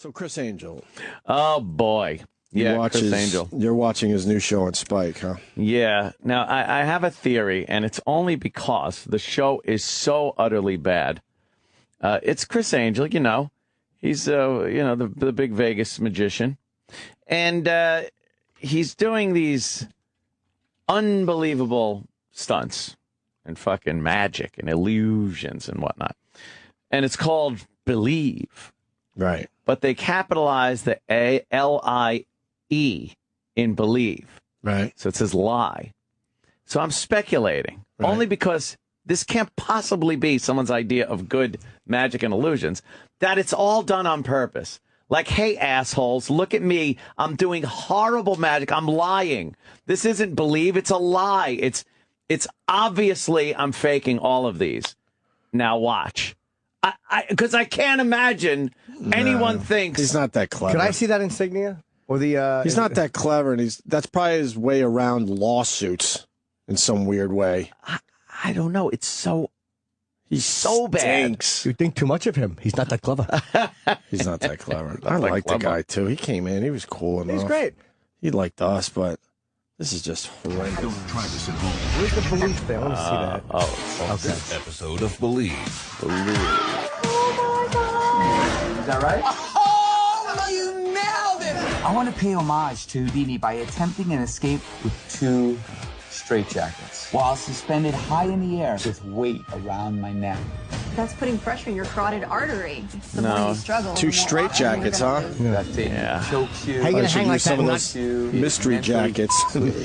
So Criss Angel. Oh, boy. Yeah, Criss Angel. You're watching his new show on Spike, huh? Yeah. Now, I have a theory, and it's only because the show is so utterly bad. It's Criss Angel, you know. He's, the big Vegas magician. And he's doing these unbelievable stunts and fucking magic and illusions and whatnot. And it's called Believe. Right. But they capitalize the A-L-I-E in Believe. Right. So it says lie. So I'm speculating, only because this can't possibly be someone's idea of good magic and illusions, that it's all done on purpose. Like, hey, assholes, look at me. I'm doing horrible magic. I'm lying. This isn't Believe. It's a lie. It's obviously I'm faking all of these. Now watch. Because I can't imagine anyone thinks he's not that clever. Could I see that insignia? Or the he's not that clever, and that's probably his way around lawsuits in some weird way. I don't know. It's so he's so bad. You think too much of him. He's not that clever. He's not that clever. I like the guy too. He came in. He was cool enough. He's great. He liked us, but this is just horrendous. Don't try this at home. Where's the Belief thing? I want to see that. Okay. This episode of Believe. Oh my God! Is that right? Oh, you nailed it! I want to pay homage to Dini by attempting an escape with 2 straitjackets while suspended high in the air with weight around my neck. That's putting pressure in your carotid artery. The more you struggle, 2 straitjackets, huh? That thing chokes you. How you gonna should hang like use some that? of those mystery jackets. It's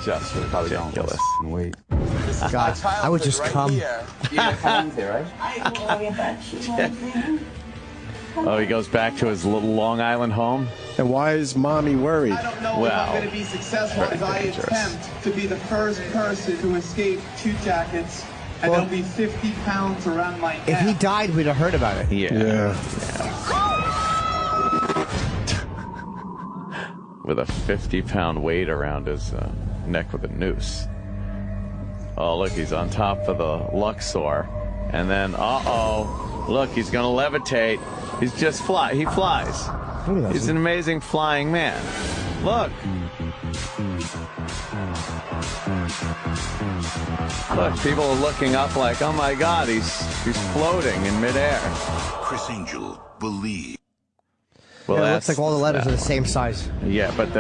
just ridiculous. Wait. God, I would just come. Yeah, come here, right? Oh, he goes back to his little Long Island home? And why is mommy worried? I don't know if I'm going to be successful as I attempt to be the first person to escape 2 jackets, and there'll be 50 pounds around my neck. If he died, we'd have heard about it. Yeah. With a 50-pound weight around his neck with a noose. Oh, look, he's on top of the Luxor. And then, look, he's going to levitate. He's just he flies. He's an amazing flying man. Look. Look, people are looking up like, oh my God, he's floating in midair. Criss Angel, Believe. Well, yeah, it looks like all the letters are the same size. Yeah, but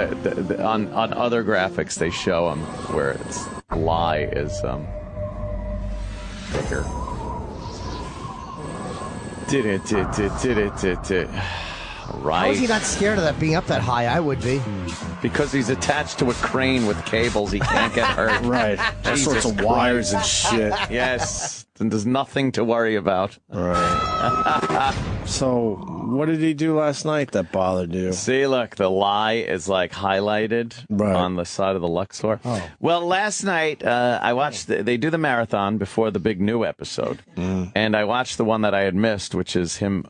on other graphics they show them where it's lie is bigger. Right. How is he not scared of that being up that high? I would be. Because he's attached to a crane with cables. He can't get hurt. Right. All sorts of wires and shit. Yes. And there's nothing to worry about. Right. So, what did he do last night that bothered you? See, look, the lie is like highlighted on the side of the Luxor. Oh. Well, last night I watched, they do the marathon before the big new episode. And I watched the one that I had missed, which is him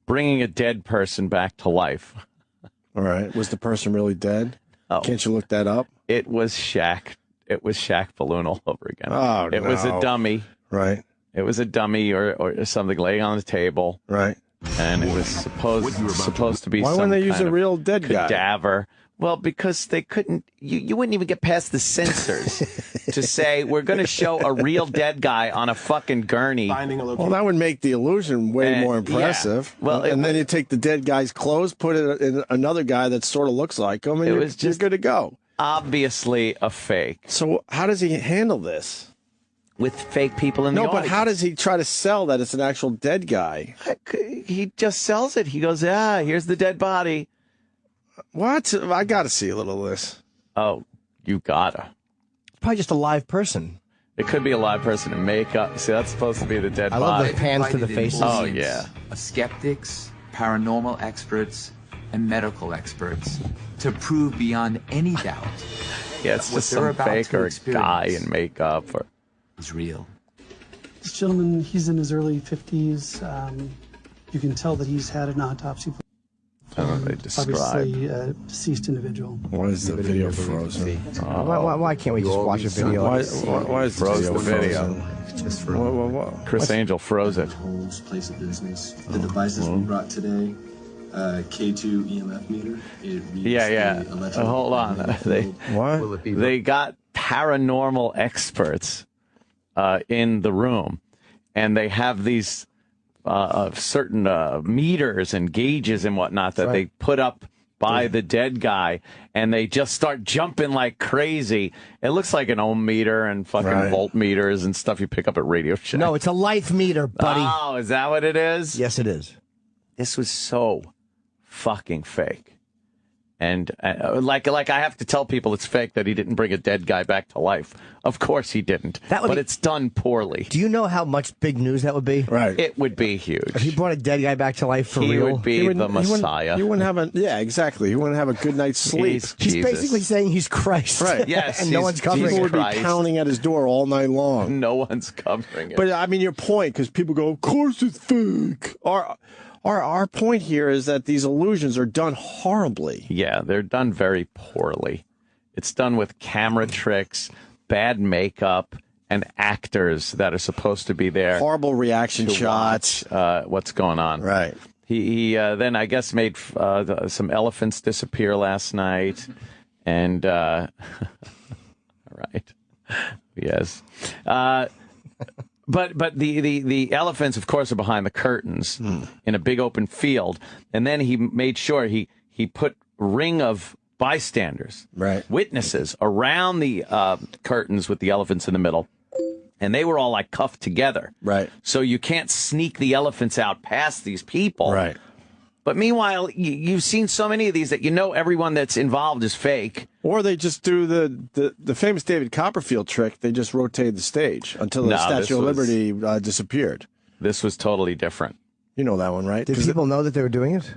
bringing a dead person back to life. All right. Was the person really dead? Oh. Can't you look that up? It was Shaq. It was Shaq Balloon all over again. Oh, It was a dummy. Right. It was a dummy or something laying on the table. Right. And it was supposed to be Why some wouldn't they use kind a of real dead guy? Cadaver. Well, because they couldn't, you wouldn't even get past the censors to say, we're going to show a real dead guy on a fucking gurney. Well, that would make the illusion way more impressive. Yeah. Well, and then you take the dead guy's clothes, put it in another guy that sort of looks like him, and you're good to go. Obviously a fake. So how does he handle this? With fake people in the audience. No, but how does he try to sell that it's an actual dead guy? He just sells it. He goes, here's the dead body. What? I got to see a little of this. Oh, you gotta. Probably just a live person. It could be a live person in makeup. See, that's supposed to be the dead body. I love the pans to the faces. Oh, yeah. Of skeptics, paranormal experts, and medical experts to prove beyond any doubt Yeah, it's just some fake or guy in makeup. Is real. This gentleman, he's in his early 50s. You can tell that he's had an autopsy. And they describe. obviously a deceased individual. Why is the video frozen? Why can't we just watch a video? Why is the Froze the video. frozen? Just for Criss Angel froze it. Home's place of business. The devices we brought today, K2 EMF meter. It reads Yeah. the electrical Hold on. What? They got paranormal experts in the room, and they have these certain meters and gauges and whatnot that they put up by the dead guy, and they just start jumping like crazy. It looks like an ohm meter and fucking voltmeters and stuff you pick up at Radio Shack. No, it's a life meter, buddy. Oh, is that what it is? Yes, it is. This was so fucking fake. And like I have to tell people it's fake that he didn't bring a dead guy back to life. Of course he didn't. But it's done poorly. Do you know how much big news that would be? Right. It would be huge. If he brought a dead guy back to life for he real, would be the Messiah. He wouldn't have a exactly. He wouldn't have a good night's sleep. He's basically saying he's Christ. Right. Yes. And no one's covering People it. would be pounding at his door all night long. No one's covering it. But I mean, your point, because people go, of course it's fake. Our point here is that these illusions are done horribly. Yeah, they're done very poorly. It's done with camera tricks, bad makeup, and actors that are supposed to be there. Horrible reaction shots. What's going on? Right. He then, I guess, made some elephants disappear last night. And, all right. Yes. But the elephants, of course, are behind the curtains in a big open field. And then he made sure he put ring of bystanders, witnesses, around the curtains with the elephants in the middle. And they were all like cuffed together. Right. So you can't sneak the elephants out past these people. Right. But meanwhile, you've seen so many of these that you know everyone that's involved is fake. Or they just do the famous David Copperfield trick. They just rotated the stage until the Statue of Liberty disappeared. This was totally different. You know that one, right? Did people know that they were doing it?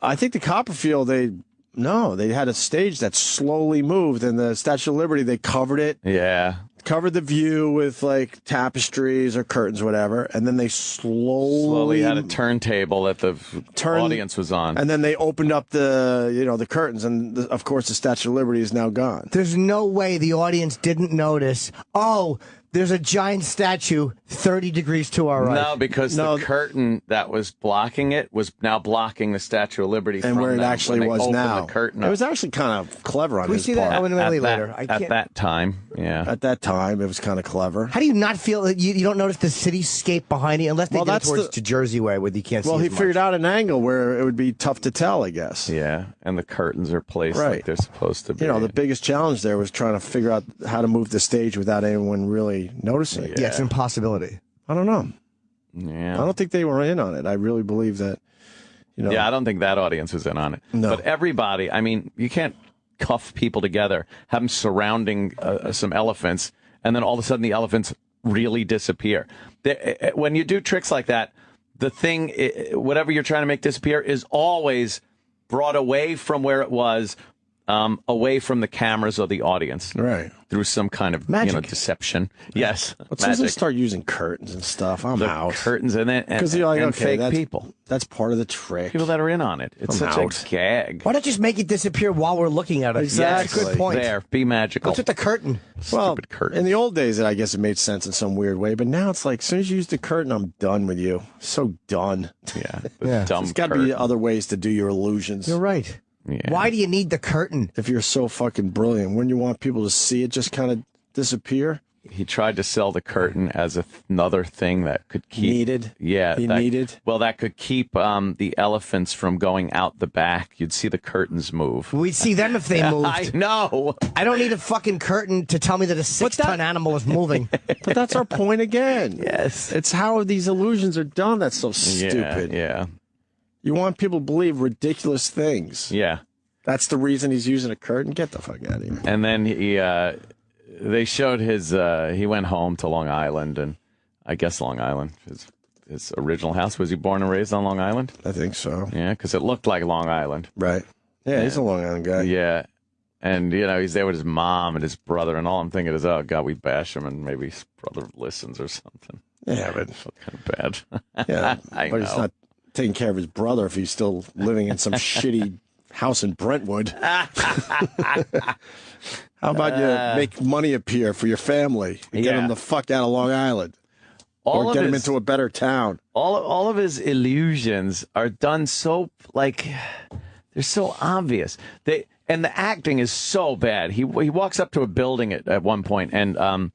I think the Copperfield, they had a stage that slowly moved, and the Statue of Liberty, they covered it. Yeah. Covered the view with like tapestries or curtains, whatever, and then they slowly had a turntable that the audience was on, and then they opened up the curtains, and of course the Statue of Liberty is now gone. There's no way the audience didn't notice. Oh, there's a giant statue 30 degrees to our right. No, because the curtain that was blocking it was now blocking the Statue of Liberty and from where it actually was now. The curtain it was actually kind of clever on Can we his see part. that later? At that time, yeah. At that time, it was kind of clever. How do you not feel that you don't notice the cityscape behind you unless they did it towards to Jersey way where you can't see Well, as he much. figured out an angle where it would be tough to tell, I guess. Yeah, and the curtains are placed like they're supposed to be. You know, the biggest challenge there was trying to figure out how to move the stage without anyone really noticing it. Yeah, it's an impossibility. I don't know. Yeah. I don't think they were in on it. I really believe that, Yeah, I don't think that audience was in on it. No. But everybody, I mean, you can't cuff people together, have them surrounding some elephants, and then all of a sudden the elephants really disappear. When you do tricks like that, the thing, whatever you're trying to make disappear, is always brought away from where it was, away from the cameras or the audience. Right. Through some kind of deception. Yes. Let's just start using curtains and stuff. I'm out. Curtains and then because you're like, and okay, fake people. That's part of the trick. People that are in on it. It's such a gag. Why not just make it disappear while we're looking at it? Exactly. That's a good point. There, be magical. What's with the curtain? Well, Stupid curtain. in the old days, I guess it made sense in some weird way, but now it's like, as soon as you use the curtain, I'm done with you. So done. Yeah. Dumb. There's got to be other ways to do your illusions. You're right. Yeah. Why do you need the curtain? If you're so fucking brilliant, wouldn't you want people to see it just kind of disappear? He tried to sell the curtain as another thing that could keep needed. Yeah, needed. Well, that could keep the elephants from going out the back. You'd see the curtains move. We'd see them if they moved. I know. I don't need a fucking curtain to tell me that a 6-ton animal is moving. But that's our point again. Yes, it's how these illusions are done. That's so stupid. Yeah. You want people to believe ridiculous things. Yeah. That's the reason he's using a curtain. Get the fuck out of here. And then they showed his, he went home to Long Island, and I guess Long Island, his original house. Was he born and raised on Long Island? I think so. Yeah, because it looked like Long Island. Right. Yeah, he's a Long Island guy. Yeah. And, he's there with his mom and his brother, and all I'm thinking is, oh, God, we bash him, and maybe his brother listens or something. Yeah, but... I feel kind of bad. Yeah, I but know. he's not taking care of his brother if he's still living in some shitty house in Brentwood. How about you make money appear for your family and get him the fuck out of Long Island? Or get him into a better town. All of his illusions are done so, like, they're so obvious. And the acting is so bad. He walks up to a building at one point, and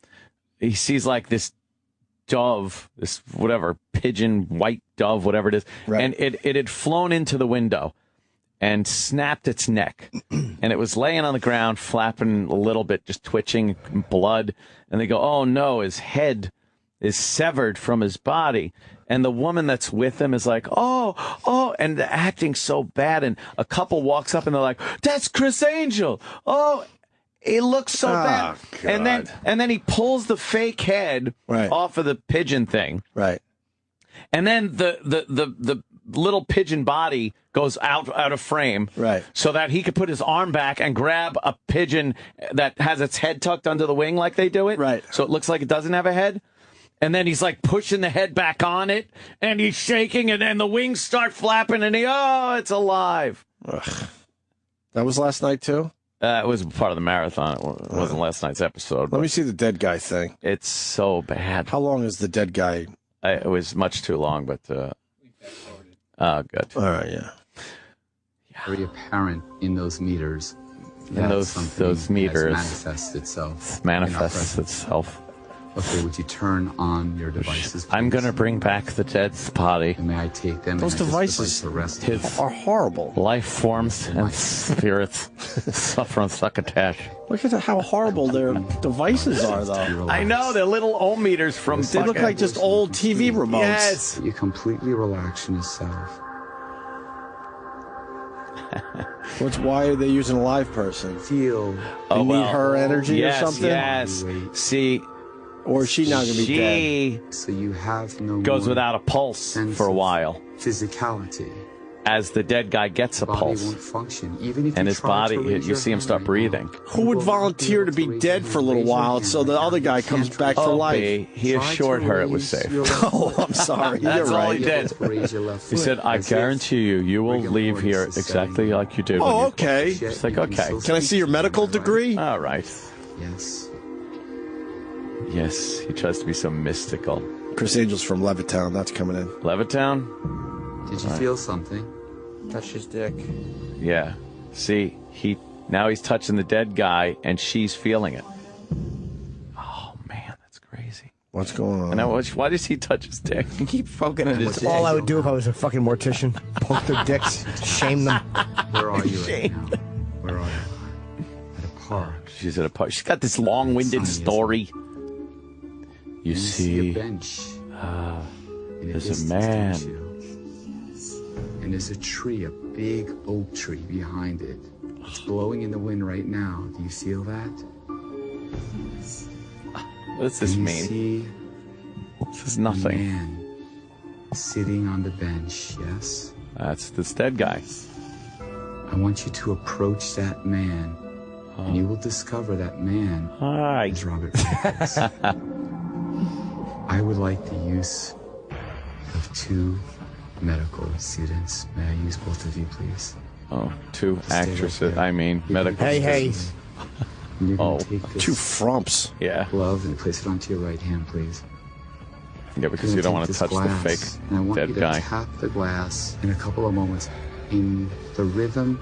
he sees, like, this dove, this whatever, pigeon, white dove, whatever it is. Right. And it had flown into the window and snapped its neck. And it was laying on the ground, flapping a little bit, just twitching, blood. And they go, oh, no, his head is severed from his body. And the woman that's with him is like, oh, and the acting's so bad. And a couple walks up and they're like, that's Criss Angel. Oh, it looks so bad. God. And then he pulls the fake head off of the pigeon thing. Right. And then the little pigeon body goes out of frame. Right. So that he could put his arm back and grab a pigeon that has its head tucked under the wing like they do it. Right. So it looks like it doesn't have a head. And then he's like pushing the head back on it, and he's shaking, and then the wings start flapping, and it's alive. Ugh. That was last night, too? It was part of the marathon. It wasn't last night's episode. Let me see the dead guy thing. It's so bad. How long is the dead guy? It was much too long, but... good. All right, yeah. Very apparent in those meters. In those meters. Manifests itself. Manifests itself. Okay, would you turn on your devices, please? I'm going to bring back the dead body. And may I take them? Those devices are horrible. Life forms and spirits suffer on succotash. Look at how horrible their devices are, though. I know, they're little ohm meters from... They look like just old TV remotes. Yes. You completely relax in yourself. Why are they using a live person? Feel. They need her energy or something? Yes, see... Or is she not going to be dead? So you have no goes without a pulse for a while. Physicality. As the dead guy gets a pulse. Won't function, even if and his body, you see him start breathing. Who would volunteer to be dead for a little while so the other guy comes back to life? He assured her it was safe. Oh, I'm sorry. That's You're all right. he did. He said, I guarantee you will leave here exactly like you did. Oh, okay. She's like, okay. Can I see your medical degree? All right. Yes. Yes, he tries to be so mystical. Criss Angel's from Levittown. That's coming in. Levittown? Did you feel something? Touch his dick. Yeah. See, now he's touching the dead guy, and she's feeling it. Oh, man, that's crazy. What's going on? And now, why does he touch his dick? You keep poking at his dick. All I would do if I was a fucking mortician. Poke their dicks, shame them. Where are you right now? Where are you? At a park. She's at a park. She's got this long-winded story. You see a bench. There's a man. And there's a tree, a big oak tree behind it. It's blowing in the wind right now. Do you feel that? What does this mean? This is nothing. A man sitting on the bench, yes? That's this dead guy. I want you to approach that man, and you will discover that man is Robert Rodriguez. I would like the use of 2 medical students. May I use both of you, please? Oh, 2 actresses. I mean, medical. Hey. You're gonna take this 2 frumps. Yeah. glove and place it onto your right hand, please. Yeah, because you don't want to touch the fake and I want dead you to guy. tap the glass in a couple of moments in the rhythm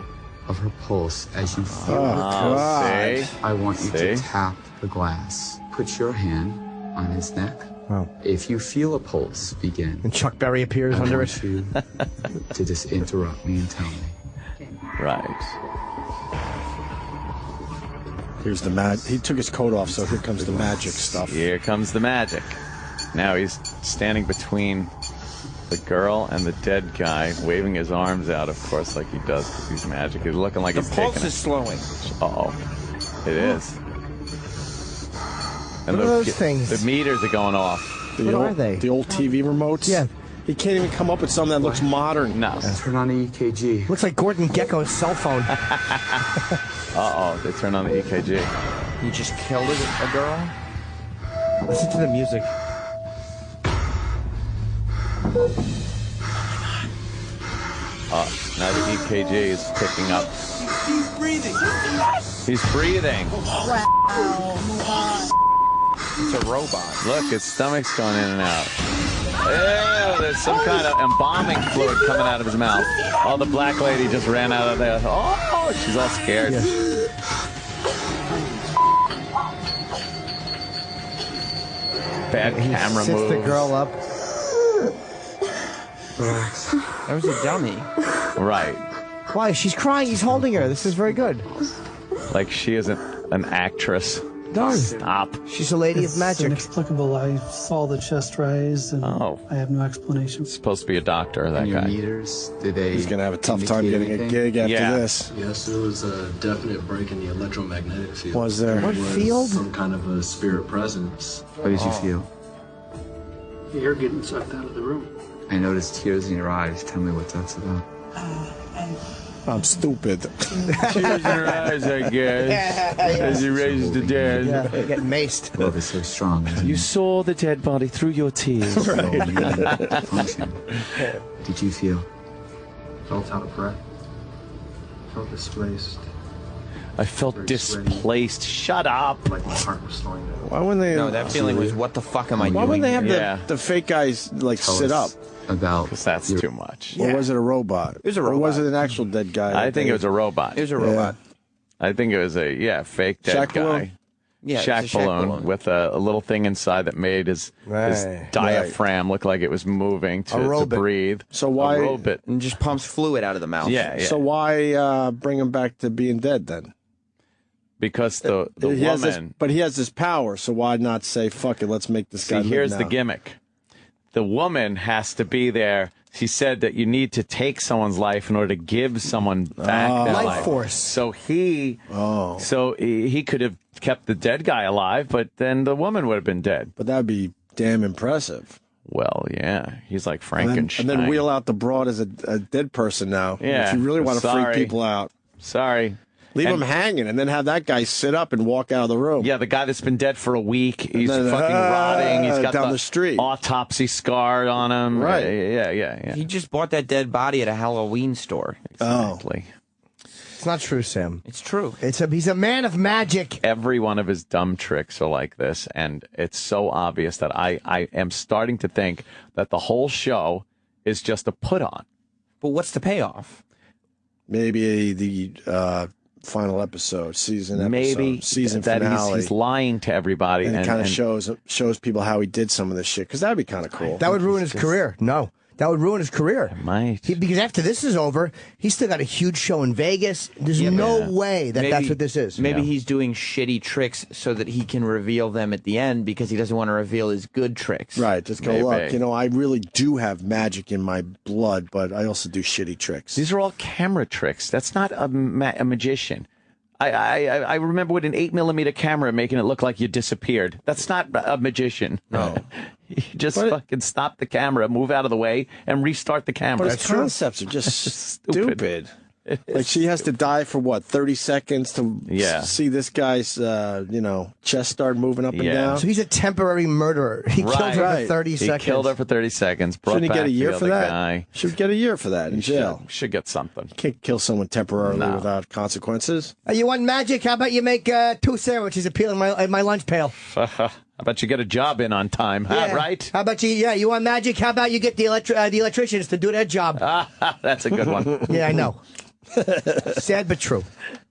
of her pulse as you feel her pulse. See? I want you to tap the glass. Put your hand on his neck. Wow. If you feel a pulse begin, And Chuck Berry appears I under want it. you to just interrupt me and tell me. Right. Here's the He took his coat off, so here comes the magic stuff. Here comes the magic. Now he's standing between the girl and the dead guy, waving his arms out, of course, like he does because he's magic. He's looking like he's taking The pulse is slowing. Uh-oh. It is. And What are those things? The meters are going off. What are they? The old TV remotes? Yeah. He can't even come up with something that looks modern. No. Turn on the EKG. Looks like Gordon Gekko's cell phone. Uh-oh. They turn on the EKG. You just killed a girl? Listen to the music. Now the EKG is picking up. He's breathing. He's breathing. It's a robot. Look, his stomach's going in and out. Ew, there's some kind of embalming fluid coming out of his mouth. Oh, the black lady just ran out of there. Oh, she's all scared. Bad camera Sits move. the girl up. That was a dummy. Right. Why? She's crying. He's holding her. This is very good. Like she isn't an actress. No. Stop. She's a lady of It's magic. inexplicable. I saw the chest rise, and I have no explanation. Supposed to be a doctor, that Your guy. meters, did they He's going to have a tough time indicate getting a anything? gig after Yeah. this. Yes, there was a definite break in the electromagnetic field. Was there? What There was field? Some kind of a spirit presence. How did you feel? You're getting sucked out of the room. I noticed tears in your eyes. Tell me what that's about. I'm stupid. Tears in her eyes, I guess. As he raises the dead. Yeah, they're getting maced. Love is so strong. You saw the dead body through your tears. Function. Did you feel? Felt out of breath. Felt displaced. I felt displaced. Shut up. Like my heart was slowing down. Why wouldn't they? No, that feeling was, what the fuck am I Why doing? wouldn't they have Yeah. the fake guys like Tell sit up? us about Because that's your- too much. Or was it a robot? It was a Or was robot. it an actual dead guy? I think it was a robot. It was a robot. I think it was a fake dead Shaq guy. balloon? Yeah, it was Shaq balloon with a little thing inside that made his Right. diaphragm look like it was moving to robot. breathe. So why? A robot. And just pumps fluid out of the mouth. Yeah, yeah. So why bring him back to being dead then? Because the He has this, woman. but he has this power, so why not say fuck it? Let's make this guy. See, live here's now. the gimmick. The woman has to be there. She said that you need to take someone's life in order to give someone back their Life life. force. So he could have kept the dead guy alive, but then the woman would have been dead. But that'd be damn impressive. Well, yeah, he's like And Frankenstein. then wheel out the broad as a dead person now. Yeah, If you really want to freak sorry. people out, Sorry. leave And- him hanging, and then have that guy sit up and walk out of the room. Yeah, the guy that's been dead for a week. He's then, fucking rotting. He's got down the street. autopsy scar on him. Right. Yeah. He just bought that dead body at a Halloween store. Exactly. It's not true, Sam. It's true. He's a man of magic. Every one of his dumb tricks are like this, and it's so obvious that I am starting to think that the whole show is just a put on. But what's the payoff? Maybe the final episode, season that finale. he's lying to everybody, and it kind of shows people how he did some of this shit, because that'd be kind of cool. That would ruin his career. No. That would ruin his career. It might. Because after this is over, he's still got a huge show in Vegas. There's no way that that's what this is. Maybe he's doing shitty tricks so that he can reveal them at the end because he doesn't want to reveal his good tricks. Right, just go, look, I really do have magic in my blood, but I also do shitty tricks. These are all camera tricks. That's not a magician. I remember with an 8mm camera making it look like you disappeared. That's not a magician. No. You just fucking stop the camera, move out of the way, and restart the camera. But his concepts are just stupid. Like she has to die for what, 30 seconds to see this guy's, chest start moving up and down. So he's a temporary murderer. He killed her for 30 seconds. He killed her for 30 seconds. Shouldn't he brought get back a year the for other that? Guy. Should get a year for that in jail. Should get something. You can't kill someone temporarily without consequences. You want magic? How about you make 2 sandwiches appeal in my lunch pail? How about you get a job in on time, Yeah. right? How about you want magic? How about you get the electricians to do their job? That's a good one. Yeah, I know. Sad but true.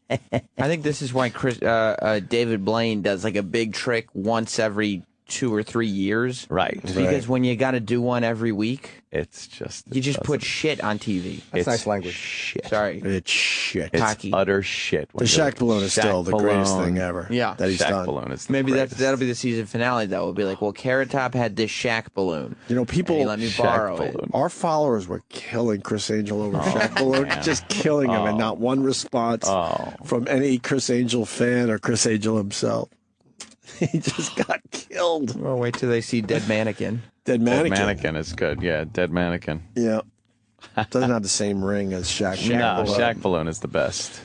I think this is why David Blaine does like a big trick once every 2 or 3 years. Right. Because when you got to do one every week, it's just you just put shit on TV. That's nice language. Shit. Sorry. It's shit. It's Cocky. utter shit. The Shaq balloon is still the greatest thing ever. Yeah. that he's Shaq done. balloon is the Maybe greatest. that'll be the season finale. That will be like, well, Carrot Top had this Shaq balloon. People. And he let me Shaq borrow balloon. it. Our followers were killing Criss Angel over Shaq balloon, just killing him, and not one response from any Criss Angel fan or Criss Angel himself. He just got killed. Well, wait till they see Dead Mannequin. Dead Mannequin. Dead Mannequin is good. Yeah, Dead Mannequin. Yeah. Doesn't have the same ring as Shaq. No, balloon. Shaq balloon is the best.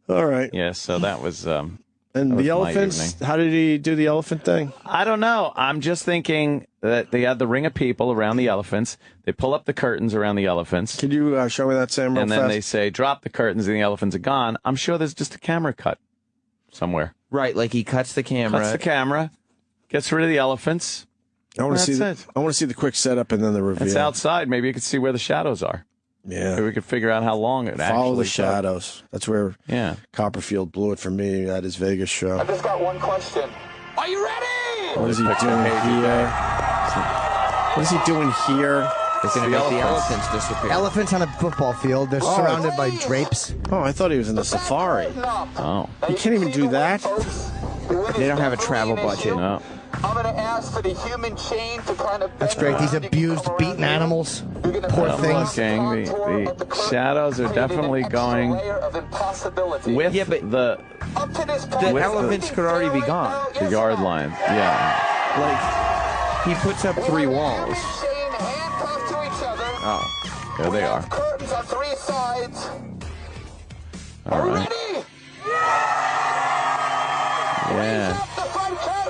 All right. Yeah, so that was. And that was the my elephants, evening. how did he do the elephant thing? I don't know. I'm just thinking they had the ring of people around the elephants. They pull up the curtains around the elephants. Can you show me that, Sam, real And then fast? they say, drop the curtains, and the elephants are gone. I'm sure there's just a camera cut somewhere. Right, like he cuts the camera. Cuts the camera, gets rid of the elephants. I want to see the quick setup and then the reveal. It's outside. Maybe you could see where the shadows are. Yeah. Maybe we could figure out how long it actually Follow the took. shadows. That's where Copperfield blew it for me at his Vegas show. I just got one question. Are you ready? What is he doing here? What is he doing here? They're going to make the elephants disappear. Elephants on a football field. They're surrounded by drapes. Oh, I thought he was in the safari. Oh. You can't even do that? They don't have a travel budget. No. I'm going to ask for the human chain to kind of... That's great. These abused, beaten animals. Poor I'm things. looking. The shadows are definitely going with the elephants could already be gone. The yard line. Yeah. Like, he puts up 3 walls. Oh, there they are. Curtains on 3 sides. All right. Yeah.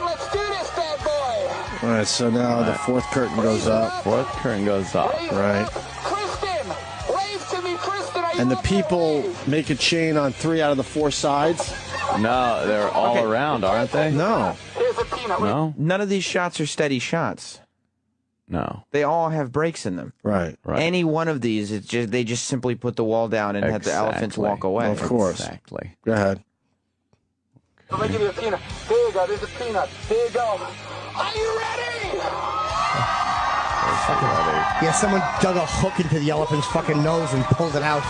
Let's do this, bad boy. All right, so now the fourth curtain goes up. Fourth curtain goes up. Right. Kristen, wave to me, Kristen. And the people make a chain on 3 out of the 4 sides? No, they're all around, aren't they? No. Here's a peanut. No? None of these shots are steady shots. No. They all have breaks in them. Right. Any one of these, it's just they just simply put the wall down and have the elephants walk away. Of course. Exactly. Go ahead. I'm going to give you a peanut. There you go. There's a peanut. There you go. Are you ready? Yeah, someone dug a hook into the elephant's fucking nose and pulled it out.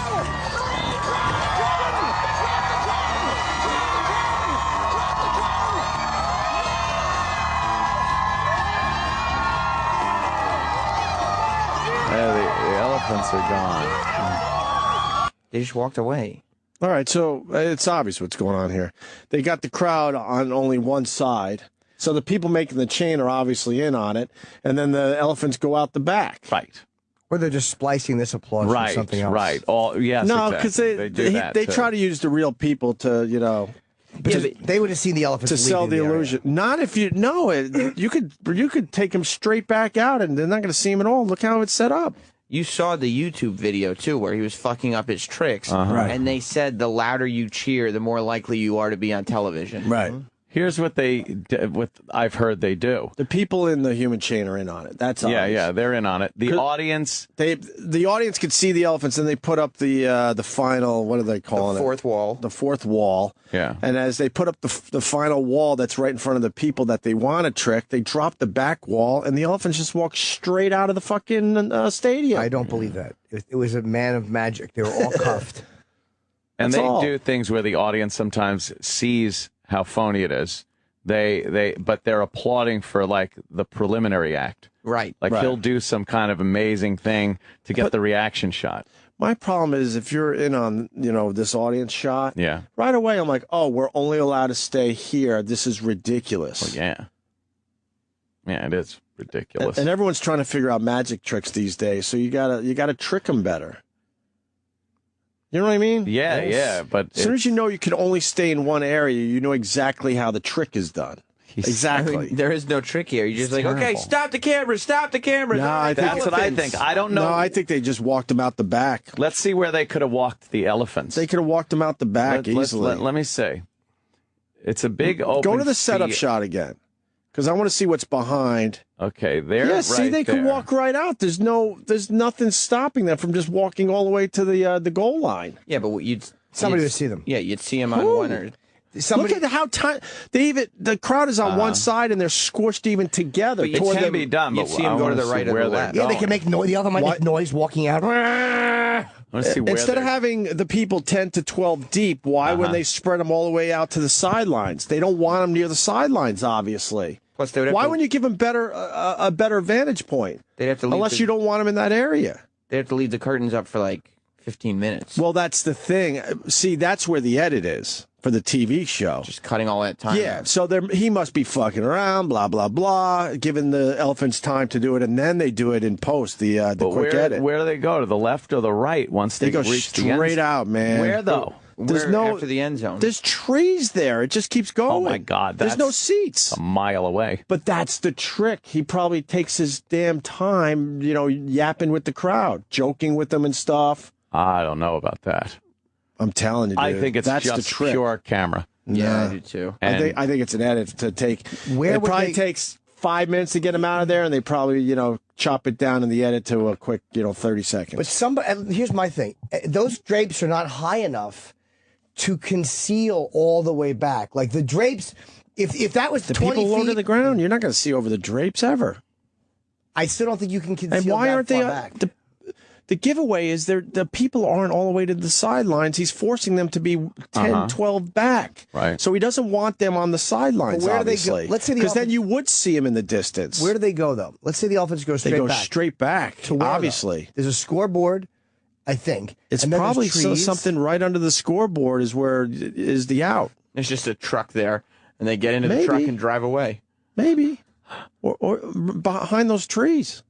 Yeah, the elephants are gone. They just walked away. All right, so it's obvious what's going on here. They got the crowd on only one side. So the people making the chain are obviously in on it, and then the elephants go out the back. Right. Or they're just splicing this applause from something else. Right. Yes, no, exactly. because they try to use the real people to, you know. Yeah, they would have seen the elephants to sell the illusion. Not if you know it. You could take them straight back out, and they're not going to see him at all. Look how it's set up. You saw the YouTube video, too, where he was fucking up his tricks. Right. And they said the louder you cheer, the more likely you are to be on television. Right. Here's what I've heard they do. The people in the human chain are in on it. That's obvious. Yeah, they're in on it. The audience, the audience could see the elephants, and they put up the final. What are they calling it? The fourth wall. The fourth wall. Yeah. And as they put up the final wall that's right in front of the people that they want to trick, they drop the back wall, and the elephants just walk straight out of the fucking stadium. I don't believe that. It was a man of magic. They were all cuffed. and That's they all. do things where the audience sometimes sees how phony it is. But they're applauding for like the preliminary act. Right. Like he'll do some kind of amazing thing to get the reaction shot. My problem is if you're in on, this audience shot, Yeah. right away I'm like, oh, we're only allowed to stay here. This is ridiculous. Well, yeah. Yeah, it is ridiculous. And everyone's trying to figure out magic tricks these days, so you gotta trick them better. You know what I mean? Yeah, but as soon as you know you can only stay in one area, you know exactly how the trick is done. Exactly. I mean, there is no trick here. You're just like, terrible. okay, stop the camera, stop the camera. No, That's what I think. I don't know. No, I think they just walked them out the back. Let's see where they could have walked the elephants. They could have walked them out the back easily. Let me see. It's a big open. Go to the setup field. shot again, because I want to see what's behind. Okay, there. Yeah, see, they could walk right out. There's nothing stopping them from just walking all the way to the goal line. Yeah, but somebody would see them. Yeah, you'd see them on one or. Look at how tight the crowd is on one side and they're squished even together. But it can be done. You'd see them go to the right or the left. Yeah, they can make noise. The other might make noise walking out. Instead of having the people 10 to 12 deep, why when they spread them all the way out to the sidelines? They don't want them near the sidelines, obviously. Plus, they would have why wouldn't you give them a better vantage point? They'd have to leave unless you don't want them in that area. They have to leave the curtains up for like 15 minutes. Well, that's the thing. See, that's where the edit is for the TV show. Just cutting all that time. Yeah, so he must be fucking around, blah, blah, blah, giving the elephants time to do it, and then they do it in post, the quick edit. Where do they go? To the left or the right once they go reach the end? straight out, man. Where, though? after the end zone? There's trees there. It just keeps going. Oh, my God. There's no seats. A mile away. But that's the trick. He probably takes his damn time, yapping with the crowd, joking with them and stuff. I don't know about that. I'm telling you, dude. I think it's that's just the trick. pure camera. Yeah, I do too. I think it's an edit to take. It probably takes 5 minutes to get him out of there, and they probably, chop it down in the edit to a quick, 30 seconds. But here's my thing. Those drapes are not high enough to conceal all the way back. Like the drapes, if that was 20 people low feet, to the ground, you're not going to see over the drapes ever. I still don't think you can conceal And why aren't they back. The giveaway is the people aren't all the way to the sidelines. He's forcing them to be 10, 12 back. Right. So he doesn't want them on the sidelines, But where obviously. do they go? Let's say because then you would see him in the distance. Where do they go, though? Let's say the offense goes straight They go back. straight back, To where, obviously. though? There's a scoreboard, I think. It's and then there's probably trees. something right under the scoreboard is where is the out. There's just a truck there, and they get into the truck and drive away. Maybe. Or behind those trees.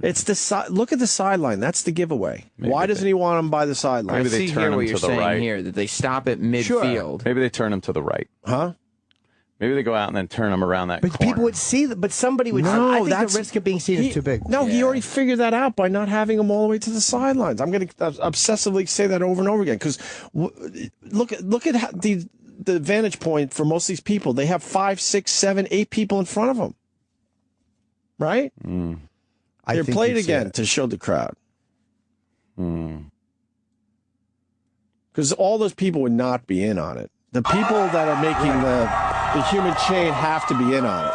It's the look at the sideline. That's the giveaway. Why doesn't he want him by the sideline? Maybe they turn him to the right. Here that they stop at midfield. Maybe they turn him to the right. Huh? Maybe they go out and then turn him around that But corner. people would see that. But somebody would. No, I think that's- the risk of being seen is too big. No, he already figured that out by not having him all the way to the sidelines. I'm going to obsessively say that over and over again because look at how the vantage point for most of these people. They have 5, 6, 7, 8 people in front of them, right? They're played again to show the crowd. Because all those people would not be in on it. The people that are making the human chain have to be in on it.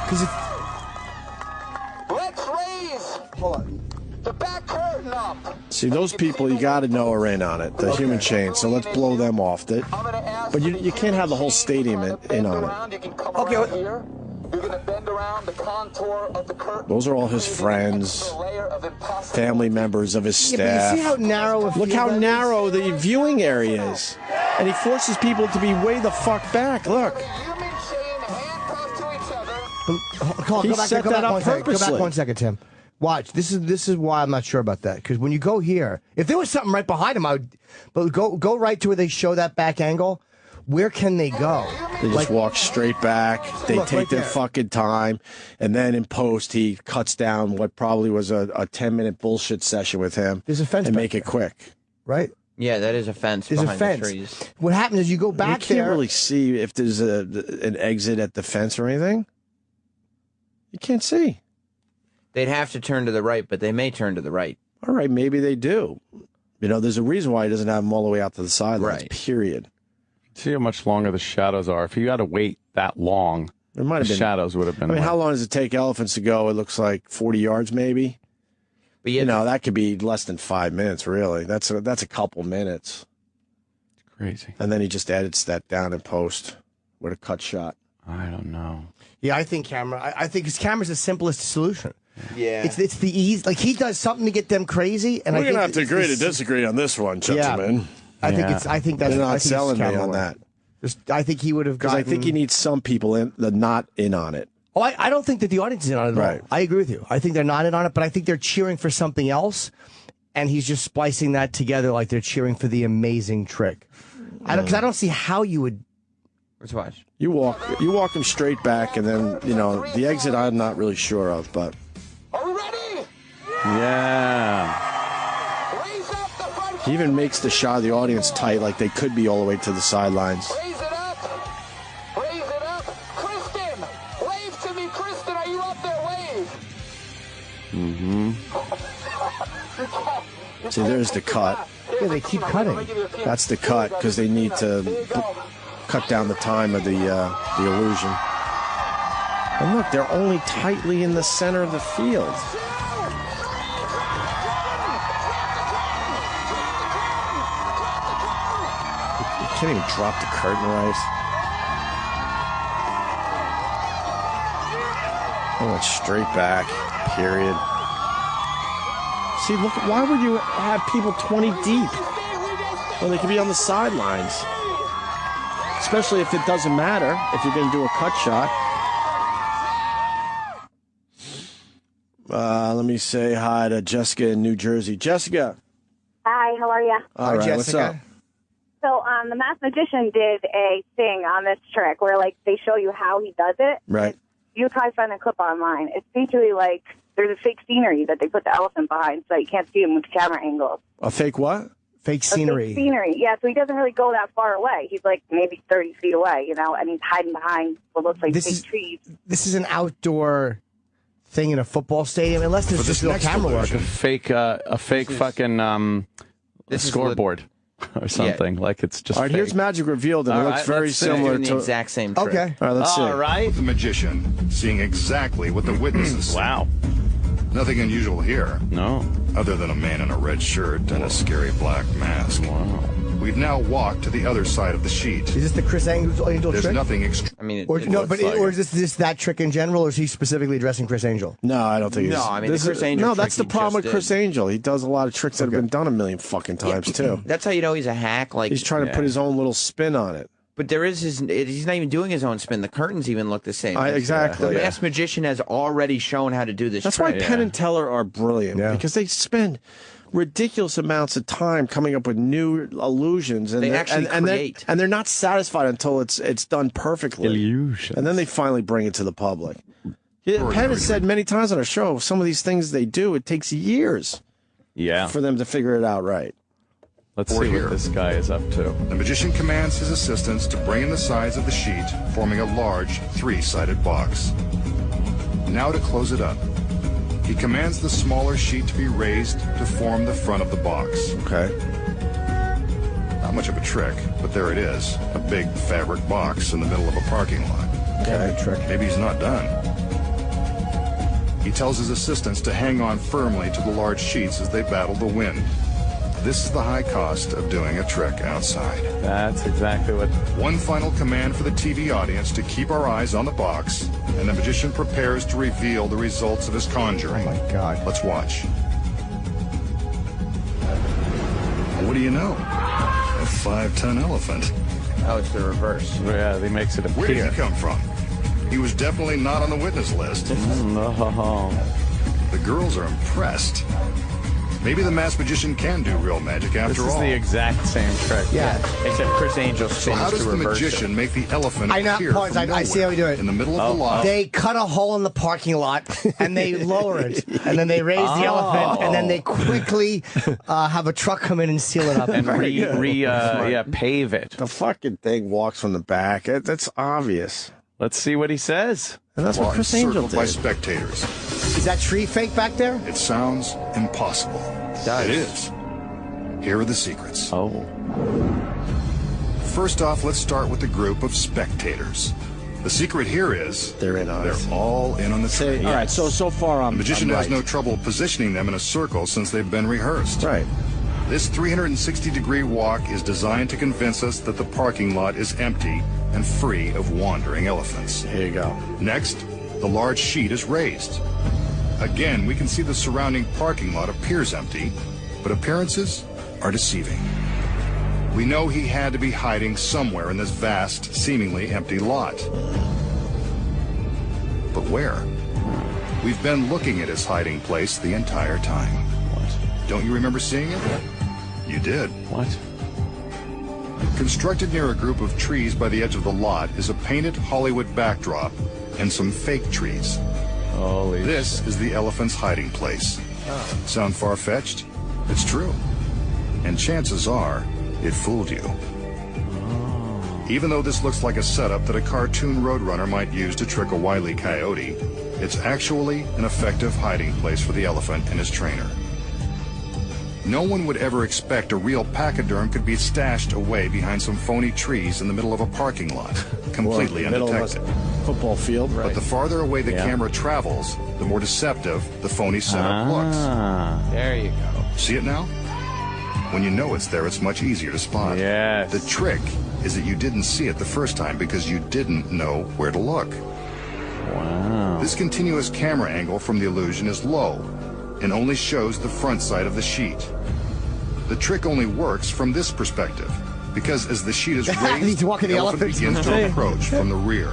Because Let's raise the back curtain up. see, those people you got to know are in on it, the human chain. So let's blow them off. But you can't have the whole stadium in on it. Okay. You're going to bend around the contour of the curtain. Those are all his friends, family members of his staff. Yeah, but you see how narrow. Look how narrow the viewing area is. And he forces people to be way the fuck back. Look. Colin, He set that up Go back purposely. 1 second, Tim. Watch. This is why I'm not sure about that. Because when you go here, if there was something right behind him, I would. But go right to where they show that back angle. Where can they go? They just walk straight back. They Look, take right their there. fucking time. And then in post, he cuts down what probably was a 10-minute bullshit session with him. There's a fence and back make it quick. Right? Yeah, that is a fence There's a behind fence. the trees. What happens is you go You back can't there. really see if there's an exit at the fence or anything. You can't see. They'd have to turn to the right, but they may turn to the right. All right, maybe they do. There's a reason why he doesn't have them all the way out to the sidelines, Right. period. See how much longer the shadows are. If you had to wait that long, There might have the been. shadows would have been. I mean, like- how long does it take elephants to go? It looks like 40 yards, maybe. But yet, That could be less than 5 minutes, really. That's a couple minutes. Crazy. And then he just edits that down in post with a cut shot. I don't know. Yeah, I think camera. I think his camera's the simplest solution. yeah. It's the ease. Like he does something to get them crazy, and I We're think gonna have to it's agree to this- disagree on this one, gentlemen. I think Yeah. it's. I think that's. They're I not think it's selling me camera on work. that I think he would have because gotten. I think he needs some people not in on it. Oh, I don't think that the audience is in on it at Right. all. I agree with you. I think they're not in on it, but I think they're cheering for something else, and he's just splicing that together like they're cheering for the amazing trick. Because I don't see how you would. Let's watch. You walk him straight back, and then the exit. I'm not really sure of, but Are we ready? Yeah. Raise up the front. he even makes the shot of the audience tight, like they could be all the way to the sidelines. Raise it up. Raise it up. Kristen, wave to me. Kristen, are you up there? Wave. See, there's the cut. Yeah, they keep cutting. That's the cut because they need to cut down the time of the illusion. And look, they're only tightly in the center of the field. You can't even drop the curtain right. I went straight back, period. See, look, why would you have people 20 deep when they could be on the sidelines? Especially if it doesn't matter, if you're going to do a cut shot. Let me say hi to Jessica in New Jersey. Jessica. Hi. Hi, how are you? All right, what's up? So, the Masked Magician did a thing on this trick where, like, they show you how he does it. Right. You try to find a clip online. It's basically like there's a fake scenery that they put the elephant behind so you can't see him with camera angles. A fake what? Fake A scenery. fake scenery, yeah. So he doesn't really go that far away. He's like maybe 30 feet away, you know, and he's hiding behind what looks like fake trees. This is an outdoor thing in a football stadium, unless there's just no camera work. A fake fucking scoreboard or something. Like it's just. All right, fake. here's Magic revealed, and it looks very similar to the exact same trick. Okay. All right, let's see. All right. The magician seeing exactly what the witnesses see. Wow. Nothing unusual here. No. Other than a man in a red shirt and a scary black mask. Wow. We've now walked to the other side of the sheet. Is this the Criss Angel There's trick? nothing I mean, Or is this that trick in general, or is he specifically addressing Criss Angel? No, I don't think. No, he's, I mean, this the Criss is- Angel No, trick that's the he problem just with Criss did. Angel. He does a lot of tricks that have been done a million fucking times too. That's how you know he's a hack. Like He's trying to put his own little spin on it. But there is he's not even doing his own spin. The curtains even look the same. Exactly. The Masked Magician has already shown how to do this That's trick. why Penn and Teller are brilliant because they spend ridiculous amounts of time coming up with new illusions, and They they're- actually and they're- create. and they're not satisfied until it's done perfectly. Illusions. And then they finally bring it to the public. Yeah, Penn has said many times on our show, some of these things they do, it takes years for them to figure it out right. Let's see what this guy is up to. The magician commands his assistants to bring in the sides of the sheet, forming a large three-sided box. Now to close it up. He commands the smaller sheet to be raised to form the front of the box. Okay. Not much of a trick, but there it is. A big fabric box in the middle of a parking lot. Okay. Trick. Maybe he's not done. He tells his assistants to hang on firmly to the large sheets as they battle the wind. This is the high cost of doing a trick outside. That's exactly what. One final command for the TV audience to keep our eyes on the box, and the magician prepares to reveal the results of his conjuring. Oh my God. Let's watch. What do you know? A 5-ton elephant. Oh, it's the reverse. Yeah, he makes it appear. Where did he come from? He was definitely not on the witness list. No. The girls are impressed. Maybe the Masked Magician can do real magic after This is all. the exact same trick. Yeah. Except Criss Angel So spins how does to the reverse magician it. make the elephant I know, appear Pons, from I see how you do it. in the middle of the lot? They cut a hole in the parking lot and they lower it, and then they raise the elephant, and then they quickly have a truck come in and seal it up And pave it. The fucking thing walks from the back. That's obvious. Let's see what he says. And that's what Lot Criss Angel circled by did. spectators. Is that tree fake back there? It sounds impossible. It is. Here are the secrets. Oh. First off, let's start with the group of spectators. The secret here is They're in on it. they're all in on the trick. All right, so far The I'm magician I'm has right. no trouble positioning them in a circle since they've been rehearsed. Right. This 360-degree walk is designed to convince us that the parking lot is empty and free of wandering elephants. Here you go. Next, the large sheet is raised. Again, we can see the surrounding parking lot appears empty, but appearances are deceiving. We know he had to be hiding somewhere in this vast, seemingly empty lot. But where? We've been looking at his hiding place the entire time. What? Don't you remember seeing it? You did. What? Constructed near a group of trees by the edge of the lot is a painted Hollywood backdrop and some fake trees. Holy This is the elephant's hiding place. Sound far-fetched? It's true. And chances are, it fooled you. Even though this looks like a setup that a cartoon roadrunner might use to trick a wily coyote, it's actually an effective hiding place for the elephant and his trainer. No one would ever expect a real pachyderm could be stashed away behind some phony trees in the middle of a parking lot, completely Or middle of a undetected. football field, right? But the farther away the camera travels, the more deceptive the phony setup looks. There you go. See it now? When you know it's there, it's much easier to spot. Yes. The trick is that you didn't see it the first time because you didn't know where to look. Wow. This continuous camera angle from the illusion is low and only shows the front side of the sheet. The trick only works from this perspective because as the sheet is raised, He's walking the elephant elephant. begins to approach from the rear.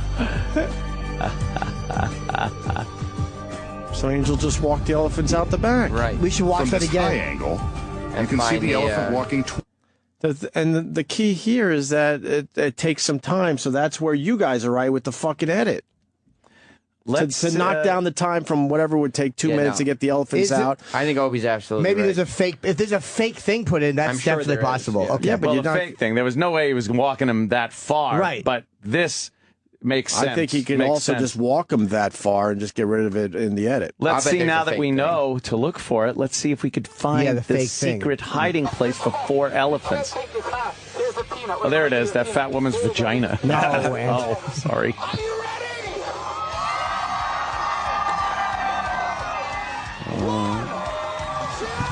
So Angel just walked the elephants out the back. Right. We should watch From that this again. high angle, You can see the elephant walking And the key here is that it takes some time, so that's where you guys are right with the fucking edit. To knock down the time from whatever would take 2 minutes to get the elephants out. I think Opie's absolutely Maybe right. there's a fake. If there's a fake thing put in, that's sure definitely there is, possible. yeah. Okay, Yeah, but the fake thing. There was no way he was walking him that far. Right. But this makes sense. I think he could also just walk him that far and just get rid of it in the edit. Let's see, now that we know to look for it, let's see if we could find the the fake secret hiding place for 4 elephants. Oh, there it is, that fat woman's vagina. No, oh, sorry.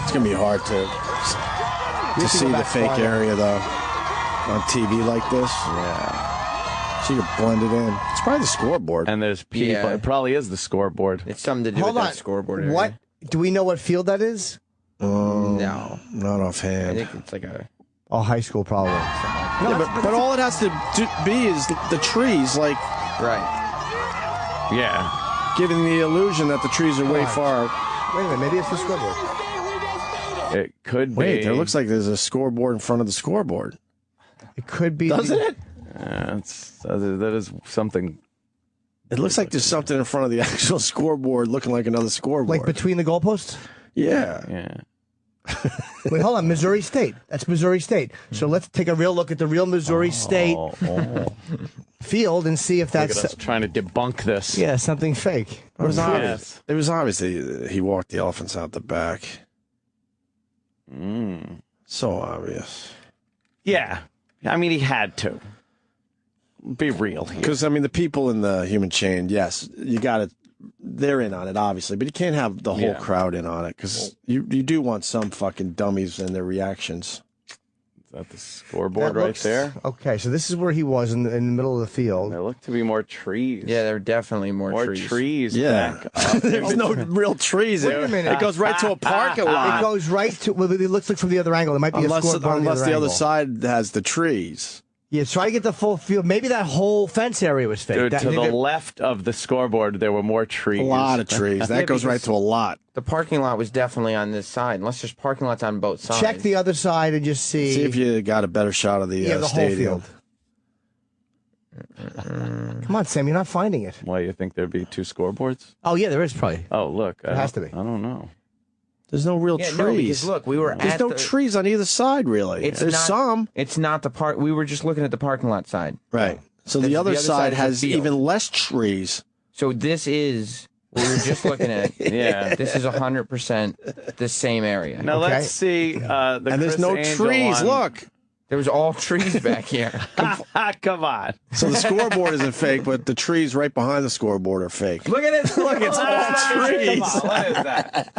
It's going to be hard to see the fake area, though, on TV like this. Yeah. So you can blend it in. It's probably the scoreboard. And there's people. Yeah. It probably is the scoreboard. It's something to do Hold with on. that scoreboard area. What? Do we know what field that is? No. Not I offhand. think it's like a... Oh, high school probably. Yeah, but all it has to be is the trees, like... Right. Yeah. Giving the illusion that the trees are way far. Wait a minute, maybe it's the scoreboard. It could be. Wait, there looks like there's a scoreboard in front of the scoreboard. It could be. Doesn't it? That is something. It looks like there's something in front of the actual scoreboard looking like another scoreboard. Like between the goalposts? Yeah. Yeah. Wait, hold on. Missouri State. That's Missouri State. So let's take a real look at the real Missouri State field and see if Look that's at us trying to debunk this. yeah, something fake. It was obvious. It was obvious that he walked the elephants out the back. So obvious. Yeah. I mean, he had to. Be real here. Because, I mean, the people in the human chain, yes, you got to, they're in on it, obviously, but you can't have the whole crowd in on it because you do want some fucking dummies and their reactions. Is that the scoreboard right there? Okay, so this is where he was in the middle of the field. There look to be more trees. Yeah, there are definitely more trees. Yeah. Back up. There's no real trees. Wait a minute. It goes right to a parking lot. It goes right to. Well, it looks like from the other angle. It might be a scoreboard unless the other angle. side has the trees. Yeah, try to get the full field. Maybe that whole fence area was fake. Dude, to the left of the scoreboard, there were more trees. A lot of trees. That goes right to a lot. The parking lot was definitely on this side, unless there's parking lots on both sides. Check the other side and just see. See if you got a better shot of the, the stadium. whole field. Come on, Sam, you're not finding it. Why, you think there'd be 2 scoreboards? Oh, yeah, there is probably. Oh, look. It has to be. I don't know. There's no real trees. No, because look, we were There's no trees on either side, really. There's some. It's not the park. We were just looking at the parking lot side. Right. So the other side has is the field. even less trees. So this is what we were just looking at. Yeah. This is 100% the same area. Now let's see the and there's Criss no Angel trees. on- Look. There was all trees back here. Come on. So the scoreboard isn't fake, but the trees right behind the scoreboard are fake. Look at it. Look, it's all trees. What is that?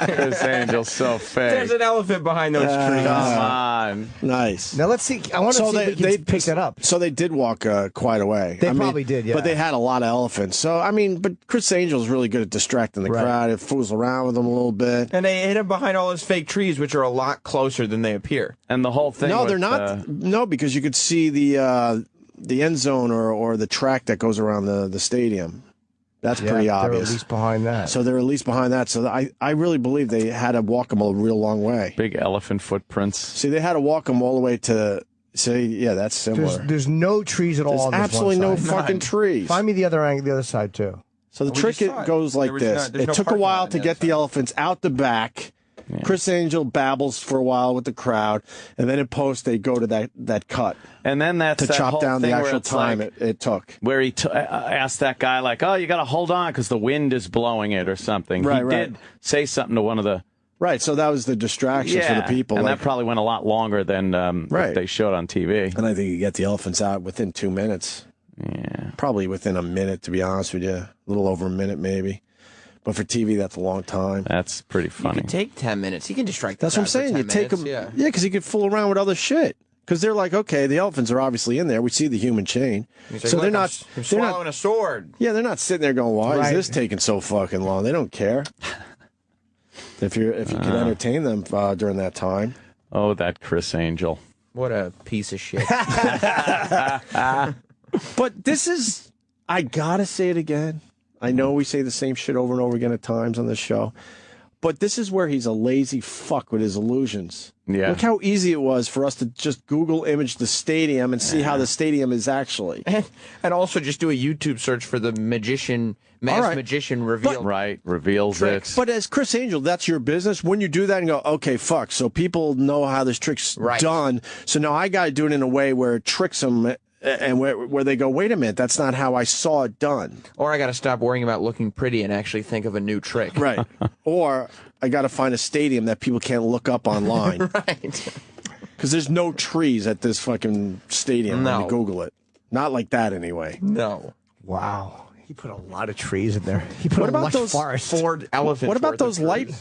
Criss Angel, so fake. There's an elephant behind those trees. Come on. Nice. Now let's see. I want to see if we can pick that up. So they did walk quite a way. They probably did, yeah. But they had a lot of elephants. So, I mean, but Criss Angel's really good at distracting the crowd. It fools around with them a little bit. And they hid him behind all those fake trees, which are a lot closer than they appear. And the whole thing. No, with, they're not. No, because you could see the end zone or the track that goes around the stadium. That's pretty obvious. They're at least behind that. So they're at least behind that. So I really believe they had to walk them a real long way. Big elephant footprints. See, they had to walk them all the way to. Say, yeah, that's similar. There's no trees at all. On There's this absolutely one no side. fucking trees. Find me the other angle, the other side too. So the We trick just saw it. goes like this. There's It no took a parking while lot to on the get other the side. elephants out the back. Yeah. Criss Angel babbles for a while with the crowd, and then in post they go to that cut And then that's to that chop whole down the thing where actual it's time like- it took. Where he asked that guy, like, oh, you got to hold on because the wind is blowing it or something. Right, he right. did say something to one of the... Right, so that was the distraction for the people. And like- that probably went a lot longer than what they showed on TV. and I think you get the elephants out within 2 minutes. Yeah. Probably within a minute, to be honest with you. A little over a minute, maybe. But for TV, that's a long time. That's pretty funny. You can take 10 minutes. You can distract the That's what I'm crowd for saying. 10 You take them, minutes, yeah, because you could fool around with other shit. Because they're like, okay, the elephants are obviously in there. We see the human chain, He's so like, they're "Look, not. I'm They're swallowing not. a sword. Yeah, they're not sitting there going, "Why Right. is this taking so fucking long?" They don't care. If you can entertain them during that time. Oh, that Criss Angel. What a piece of shit. But this is, I gotta say it again. I know we say the same shit over and over again at times on this show, but this is where he's a lazy fuck with his illusions. Yeah. Look how easy it was for us to just Google image the stadium and see how the stadium is actually. And also just do a YouTube search for the magician, magician reveal. Reveals tricks. it. But as Criss Angel, that's your business. When you do that and go, okay, fuck, so people know how this trick's done, so now I got to do it in a way where it tricks them and where they go, wait a minute, that's not how I saw it done. Or I got to stop worrying about looking pretty and actually think of a new trick. Right. Or I got to find a stadium that people can't look up online. Right. Because there's no trees at this fucking stadium when you Google it. Not like that anyway. No. Wow. He put a lot of trees in there. He put What a about lush those forest. Ford elephants. What about those light?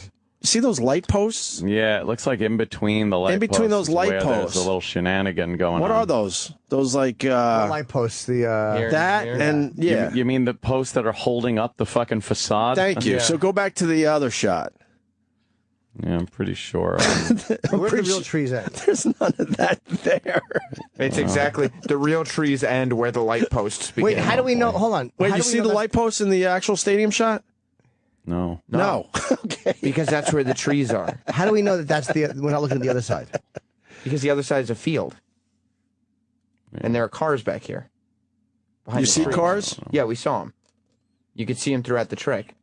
See those light posts? Yeah, it looks like in between the light In between posts those light where posts. There's a little shenanigan going What on. are those? Those like light posts. The that and yeah. You mean the posts that are holding up the fucking facade? Thank you. So go back to the other shot. Yeah, I'm pretty sure. Where are the real trees at? There's none of that there. It's exactly the real trees end where the light posts begin. Wait, how do we know? Hold on. Wait, How you do we see know the that's- light posts in the actual stadium shot? No. No. Okay. Because that's where the trees are. How do we know that that's the? We're not looking at the other side. Because the other side is a field. And there are cars back here. You see cars? Yeah, we saw them. You could see them throughout the trick.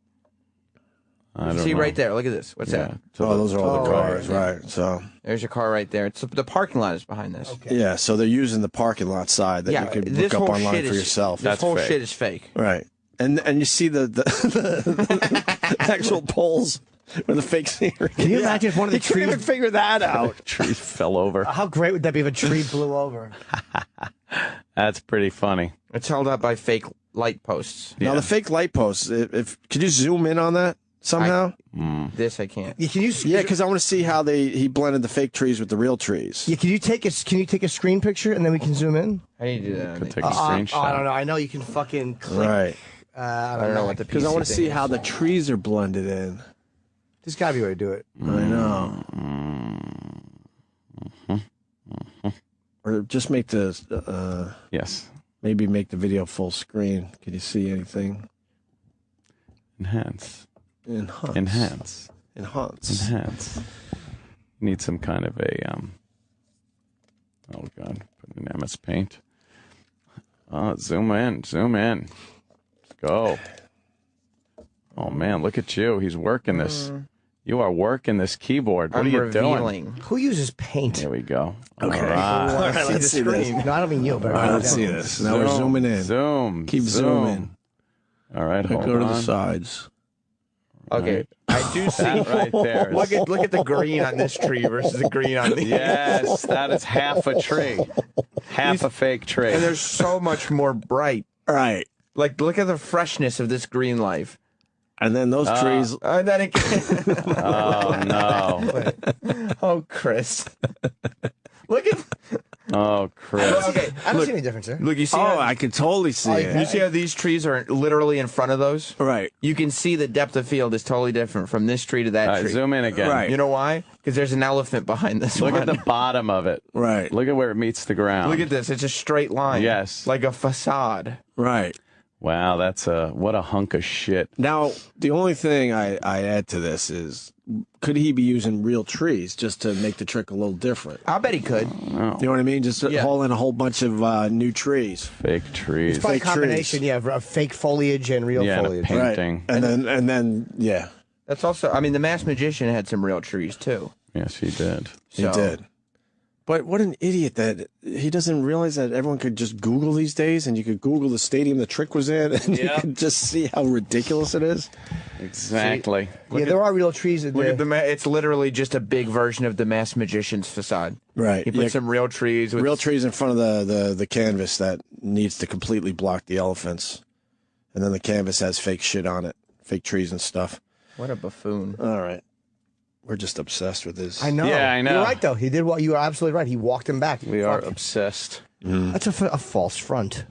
I don't See know. right there. Look at this. What's that? Oh, those are all the cars, right? So There's your car right there. It's the parking lot is behind this. yeah, so they're using the parking lot side that you can this look up whole online shit for is- yourself. This whole shit is fake. Right. And you see the actual poles where the fake scenery. Can you imagine if one of the You can't trees? even figure that out. Trees fell over. How great would that be if a tree blew over? That's pretty funny. It's held up by fake light posts. Now the fake light posts. Could you zoom in on that somehow? This I can't. Yeah, can you? Yeah, because I want to see how he blended the fake trees with the real trees. Yeah, can you take a screen picture and then we can zoom in? How do you do that? Could take a screenshot. I don't know. I know you can fucking click. Right. I don't know what the Because I PC want to thing see is. how the trees are blended in. There's got to be a way to do it. I know. Or just make the Yes. maybe make the video full screen. Can you see anything? Enhance. Enhance. Enhance. Enhance. Enhance. Need some kind of a oh god, put in MS Paint. Zoom in. Let's go. Oh man, look at you. He's working this. You are working this keyboard. What I'm are you revealing. doing? Who uses paint? Here we go. Okay. All right. All right, let's see this. No, I don't mean you, but All right, let's see this. Now we're zooming in. Zoom. Keep zooming. All right, hold Go to on. the sides. Okay, I do see That right there. Look at the green on this tree versus the green on the. Yes, that is half a tree. Half a fake tree. And there's so much more bright. Right. Like, look at the freshness of this green life. And then those trees. And then it. Oh no. Oh, Chris. Look at. Oh, Chris. Okay, I don't see any difference there. look. You see? Oh, how, I can totally see you it. see how these trees are literally in front of those? Right. You can see the depth of field is totally different from this tree to that All right, tree. zoom in again. Right. You know why? Because there's an elephant behind this Look one. at the bottom of it. Right. Look at where it meets the ground. Look at this. It's a straight line. Yes. Like a facade. Right. Wow, that's what a hunk of shit. Now, the only thing I add to this is, could he be using real trees just to make the trick a little different? I'll bet he could. You know what I mean? Just haul in a whole bunch of new trees. Fake trees. It's probably a Fake combination, trees. of fake foliage and real Yeah, and a foliage. paint. Right. Painting. And then, yeah. That's also, I mean, the Masked Magician had some real trees, too. Yes, he did. He So- did. But what an idiot that he doesn't realize that everyone could just Google these days, and you could Google the stadium the trick was in, and you could just see how ridiculous it is. Exactly. Yeah, there are real trees in Look there. at the it's literally just a big version of the Masked Magician's facade. Right. He put some real trees. With real trees in front of the canvas that needs to completely block the elephants, and then the canvas has fake shit on it, fake trees and stuff. What a buffoon. All right. We're just obsessed with this. I know. Yeah, I know. You're right, though. He did what you were absolutely right. He walked him back. We are Fuck. obsessed. That's a false front.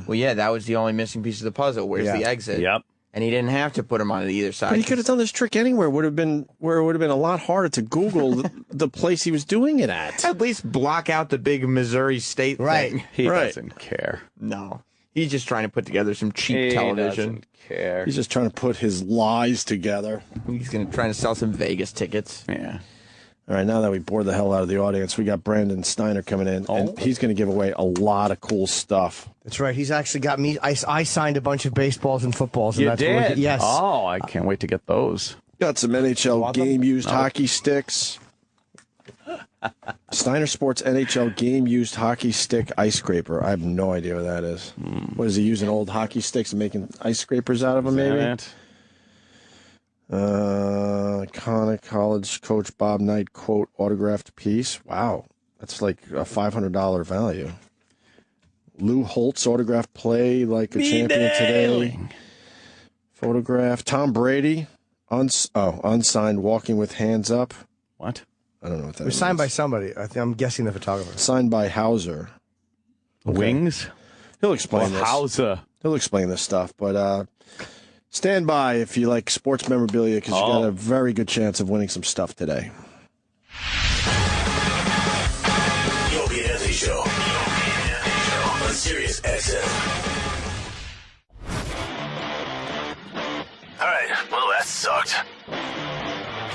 Well, yeah, that was the only missing piece of the puzzle. Where's the exit? Yep. And he didn't have to put them on either side. But he could have done this trick anywhere. Would have been where it would have been a lot harder to Google the place he was doing it at. At least block out the big Missouri State thing. He Right. doesn't care. No. He's just trying to put together some cheap television. Doesn't care. He's just trying to put his lies together. He's going to try to sell some Vegas tickets. Yeah. All right, now that we bored the hell out of the audience, we got Brandon Steiner coming in, and he's going to give away a lot of cool stuff. That's right. He's actually got me. I signed a bunch of baseballs and footballs. And You that's did? Yes. Oh, I can't wait to get those. Got some NHL game-used hockey sticks. Steiner Sports NHL game-used hockey stick ice scraper. I have no idea what that is. What is he using? Old hockey sticks and making ice scrapers out of them, maybe? Iconic college coach Bob Knight quote autographed piece. Wow, that's like a $500 value. Lou Holtz autographed play like a champion today. Photograph Tom Brady unsigned walking with hands up. What? I don't know what that It was signed by somebody. I'm guessing the photographer. Signed by Hauser. Okay. Wings? He'll explain this. Hauser. He'll explain this stuff, but stand by if you like sports memorabilia because you got a very good chance of winning some stuff today. The Opie and Anthony Show. On Sirius XM. All right, well, that sucked.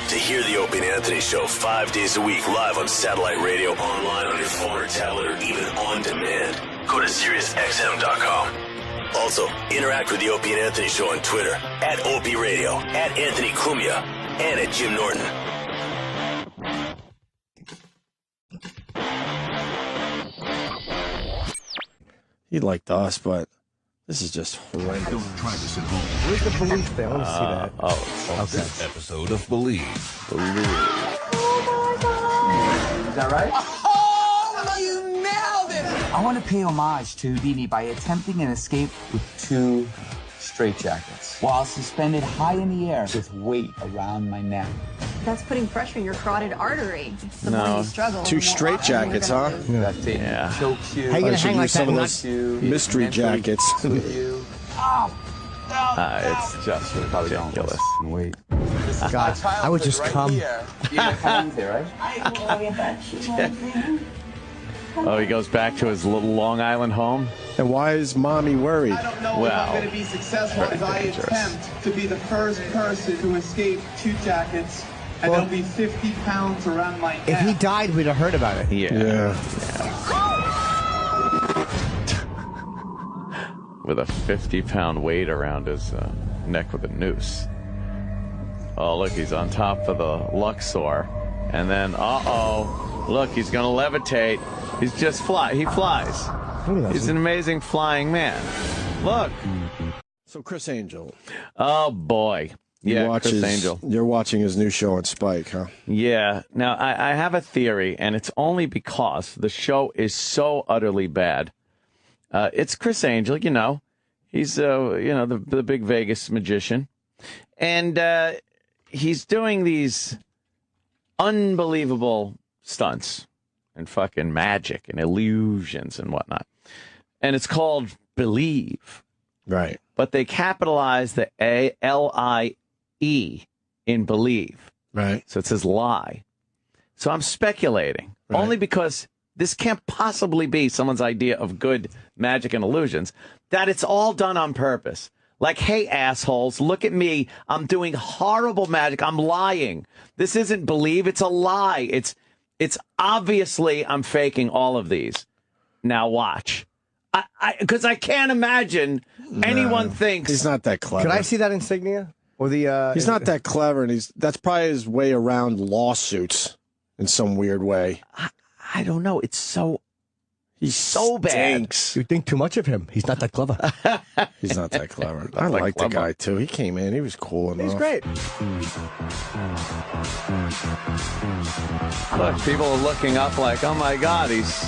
To hear the Opie and Anthony Show 5 days a week live on satellite radio, online on your phone or tablet, or even on demand, go to SiriusXM.com. Also, interact with the Opie and Anthony Show on Twitter, at Opie Radio, at Anthony Cumia, and at Jim Norton. He liked us, but this is just horrendous. Don't try this at home. Where's the Believe thing? I want to see that. Okay. This episode of Believe. Is that right? Oh, you nailed it! I want to pay homage to Dini by attempting an escape with 2 straitjackets while suspended high in the air with weight around my neck. That's putting pressure in your carotid artery. The more you struggle, 2 straight jackets, huh? That's it. Yeah. Chokes you. How you gonna hang like that? Some of those mystery jackets. It's just ridiculous. Wait. God, I would just come. There, right? Oh, he goes back to his little Long Island home? And why is mommy worried? I don't know if I'm going to be successful if I attempt to be the first person to escape 2 jackets, and there'll be 50 pounds around my neck. If he died, we'd have heard about it. Yeah. With a 50-pound weight around his neck with a noose. Oh, look, he's on top of the Luxor. And then, look, he's going to levitate. He's just he flies. He's an amazing flying man. Look. So Criss Angel. Oh, boy. Yeah, Criss Angel. You're watching his new show on Spike, huh? Yeah. Now, I have a theory, and it's only because the show is so utterly bad. It's Criss Angel, you know. He's, the big Vegas magician. And he's doing these unbelievable stunts and fucking magic and illusions and whatnot. And it's called Believe. Right. But they capitalize the A-L-I-E in Believe. Right. So it says lie. So I'm speculating, only because this can't possibly be someone's idea of good magic and illusions, that it's all done on purpose. Like, hey, assholes, look at me. I'm doing horrible magic. I'm lying. This isn't Believe. It's a lie. It's obviously I'm faking all of these. Now watch. Because I can't imagine anyone thinks. He's not that clever. Could I see that insignia? Or the? He's not that clever, and that's probably his way around lawsuits in some weird way. I don't know. It's so... He's so bad. You think too much of him. He's not that clever. He's not that clever. I like the guy, too. He came in. He was cool enough. He's great. Look, people are looking up like, oh, my God, he's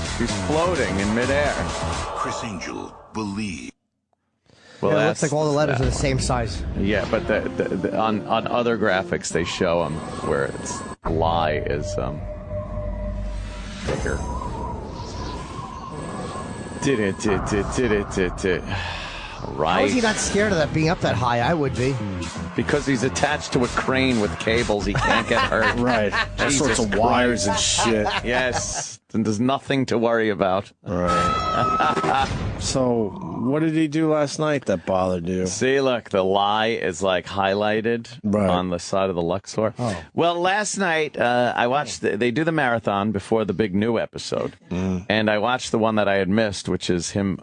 floating in midair. Criss Angel, Believe. Well, it looks like all the letters are the same size. Yeah, but on other graphics, they show them where it's lie is bigger. Right. How is he not scared of that being up that high? I would be. Because he's attached to a crane with cables. He can't get hurt. Right. All sorts of wires and shit. Yes. And there's nothing to worry about. Right. So, what did he do last night that bothered you? See, look, the lie is like highlighted on the side of the Luxor. Oh. Well, last night I watched. They do the marathon before the big new episode, and I watched the one that I had missed, which is him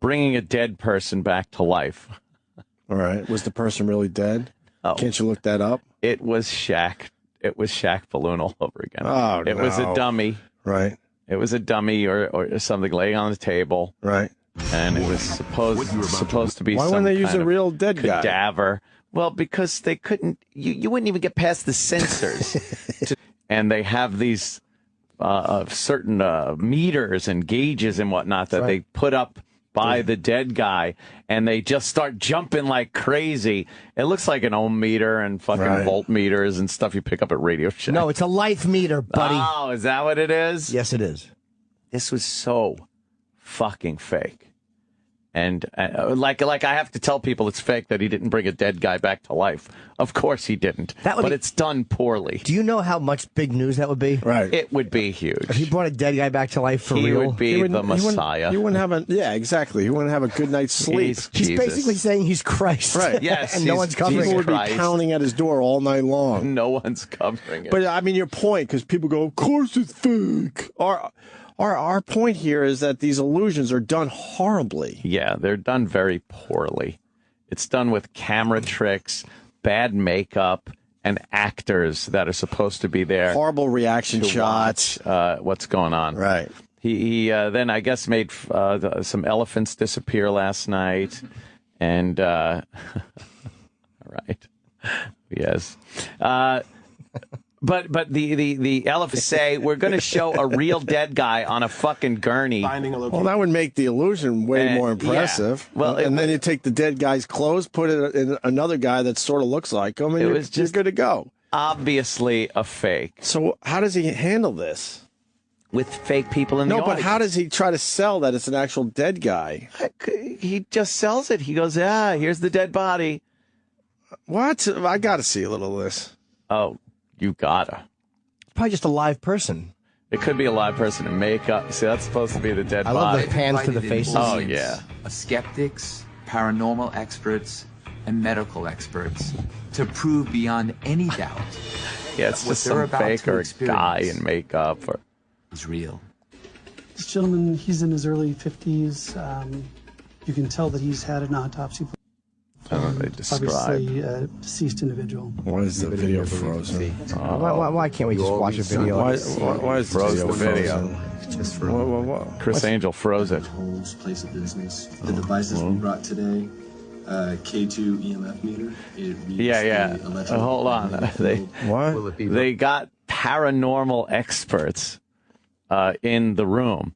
bringing a dead person back to life. All right. Was the person really dead? Oh. Can't you look that up? It was Shaq. It was Shaq Balloon all over again. Oh, it was a dummy. Right. It was a dummy or something laying on the table. Right. And it was supposed to be Why some wouldn't they use kind a of real dead guy? cadaver. Well, because they couldn't. You wouldn't even get past the sensors. And they have these certain meters and gauges and whatnot that they put up by the dead guy, and they just start jumping like crazy. It looks like an ohm meter and fucking voltmeters and stuff you pick up at Radio Shack. No, it's a life meter, buddy. Oh, is that what it is? Yes, it is. This was so fucking fake. And like I have to tell people it's fake that he didn't bring a dead guy back to life. Of course he didn't. But it's done poorly. Do you know how much big news that would be? Right. It would be huge. If he brought a dead guy back to life for He real, would be the Messiah. He wouldn't have exactly. He wouldn't have a good night's sleep. He's basically saying he's Christ. Right. Yes. And no one's covering People it. would be pounding at his door all night long. No one's covering it. But I mean, your point, because people go, of course it's fake. Our point here is that these illusions are done horribly. Yeah, they're done very poorly. It's done with camera tricks, bad makeup, and actors that are supposed to be there. Horrible reaction shots. What's going on? Right. He then, I guess, made some elephants disappear last night. And, right. Yes. But the elephants say we're going to show a real dead guy on a fucking gurney. Well, that would make the illusion way more impressive. Yeah. Well, and then you take the dead guy's clothes, put it in another guy that sort of looks like him, and you're good to go. Obviously a fake. So how does he handle this? With fake people in the audience. No, but how does he try to sell that it's an actual dead guy? He just sells it. He goes, here's the dead body. What? I got to see a little of this. Oh. You gotta. Probably just a live person. It could be a live person in makeup. See, that's supposed to be the dead body. I love the pans to the faces. Oh, yeah. Of skeptics, paranormal experts, and medical experts to prove beyond any doubt. Yeah, it's just some fake or guy in makeup. Is real. This gentleman, he's in his early 50s. You can tell that he's had an autopsy. They describe. Obviously, a deceased individual. Why is the video frozen? Why can't we just watch a video? Why is the video? Just for Criss Angel froze it. Place of business. The devices we brought today, K2 EMF meter. It reads the electrical Hold on. They got paranormal experts in the room.